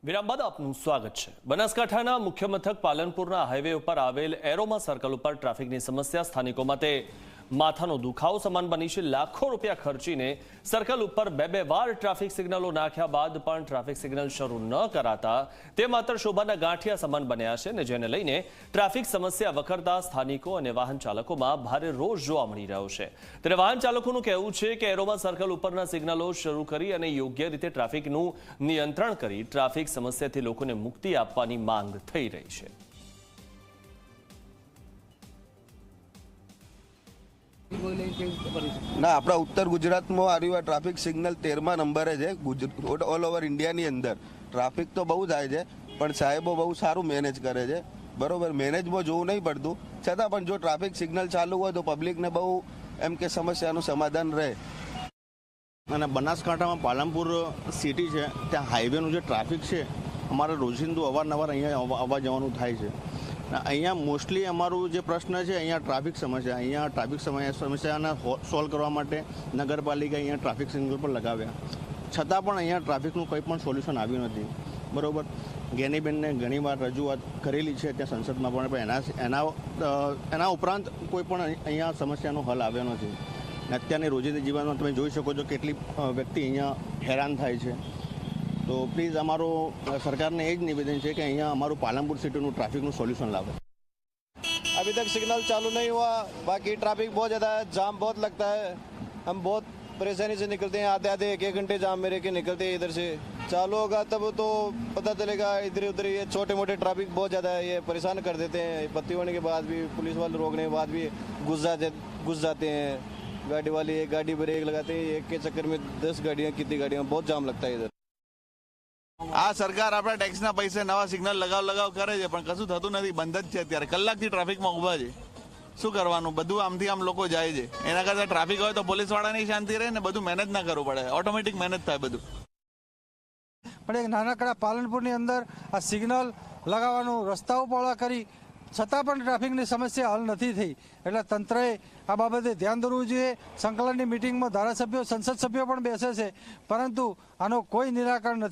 વિરામ બાદ આપનું સ્વાગત છે। બનાસકાંઠાના મુખ્ય મથક પાલનપુરના હાઈવે ઉપર આવેલ એરોમા સર્કલ ઉપર ટ્રાફિકની સમસ્યા સ્થાનિકો માટે માથાનો દુખાવો સમાન બની છે। લાખો રૂપિયા ખર્ચીને સર્કલ ઉપર બે વાર ટ્રાફિક સિગ્નલો નાખ્યા બાદ પણ ટ્રાફિક સિગ્નલ શરૂ ન કરાતા તે માત્ર શોભાના ગાંઠિયા સમાન બન્યા છે, ને જેને લઈને ટ્રાફિક સમસ્યા વકરતા સ્થાનિકો અને વાહન ચાલકોમાં ભારે રોષ જોવા મળી રહ્યો છે। ત્યારે વાહન ચાલકોનું કહેવું છે કે એરોમા સર્કલ ઉપરના સિગ્નલો શરૂ કરી અને યોગ્ય રીતે ટ્રાફિકનું નિયંત્રણ કરી ટ્રાફિક સમસ્યાથી લોકોને મુક્તિ આપવાની માંગ થઈ રહી છે। ના, આપણા ઉત્તર ગુજરાતમાં આ ટ્રાફિક સિગ્નલ 13મા નંબરે છે। ઓલ ઓવર ઇન્ડિયાની અંદર ટ્રાફિક તો બહુ થાય છે, પણ સાહેબો બહુ સારું મેનેજ કરે છે। બરોબર, મેનેજમાં જોવું નહીં પડતું, છતાં પણ જો ટ્રાફિક સિગ્નલ ચાલુ હોય તો પબ્લિકને બહુ એમ કે સમસ્યાનું સમાધાન રહે। અને બનાસકાંઠામાં પાલનપુર સિટી છે, ત્યાં હાઈવેનું જે ટ્રાફિક છે, અમારે રોજિંદુ અવારનવાર અહીંયા આવવા જવાનું થાય છે। અહીંયા મોસ્ટલી અમારું જે પ્રશ્ન છે અહીંયા ટ્રાફિક સમસ્યા, અહીંયા ટ્રાફિક સમસ્યાને સોલ્વ કરવા માટે નગરપાલિકા અહીંયા ટ્રાફિક સિગ્નલ પર લગાવ્યા, છતાં પણ અહીંયા ટ્રાફિકનું કંઈ પણ સોલ્યુશન આવ્યું નથી। બરાબર, જ્ઞાનીબેનને ઘણીવાર રજૂઆત કરેલી છે ત્યાં સંસદમાં, પણ એના ઉપરાંત કોઈ પણ અહીંયા સમસ્યાનો હલ આવ્યો નથી। અત્યારની રોજિંદા જીવનમાં તમે જોઈ શકો છો કેટલી વ્યક્તિ અહીંયા હેરાન થાય છે। तो प्लीज़ हमारो सरकार ने एक निवेदन है कि यहाँ हमारो पालनपुर सिटी નું ટ્રાફિકનું સોલ્યુશન લાવે। अभी तक सिग्नल चालू नहीं हुआ, बाकी ट्रैफिक बहुत ज़्यादा है, जाम बहुत लगता है, हम बहुत परेशानी से निकलते हैं, आधे 1-1 घंटे जाम मेरे के निकलते हैं। इधर से चालू होगा तब तो पता चलेगा। इधर उधर ये छोटे मोटे ट्रैफिक बहुत ज़्यादा है, ये परेशान कर देते हैं। बत्ती होने के बाद भी, पुलिस वाले रोकने के बाद भी घुस जाते हैं। गाड़ी वाले एक गाड़ी ब्रेक लगाते हैं, एक के चक्कर में 10 गाड़ियाँ, कितनी गाड़ियाँ, बहुत जाम लगता है इधर। આ સરકાર આપણા ટેક્સના પૈસે નવા સિગ્નલ લગાવ કરે છે, પણ કશું થતું નથી, બંધ જ છે। અત્યારે કલાકથી ટ્રાફિકમાં ઊભા છે, શું કરવાનું? બધું આમથી આમ લોકો જાય છે, એના કરતાં ટ્રાફિક હોય તો પોલીસ વાળાની શાંતિ રહે ને, બધું મહેનત ના કરવું પડે, ઓટોમેટિક મહેનત થાય બધું। પણ એક નાનકડા પાલનપુરની અંદર આ સિગ્નલ લગાવવાનું રસ્તાઓ પહોળા કરી છતાં પણ ટ્રાફિકની સમસ્યા હલ નથી થઈ, એટલે તંત્રએ આ બાબતે ધ્યાન દોરવું જોઈએ। સંકલનની મિટિંગમાં ધારાસભ્યો, સંસદ સભ્યો પણ બેસે છે, પરંતુ આનો કોઈ નિરાકરણ નથી।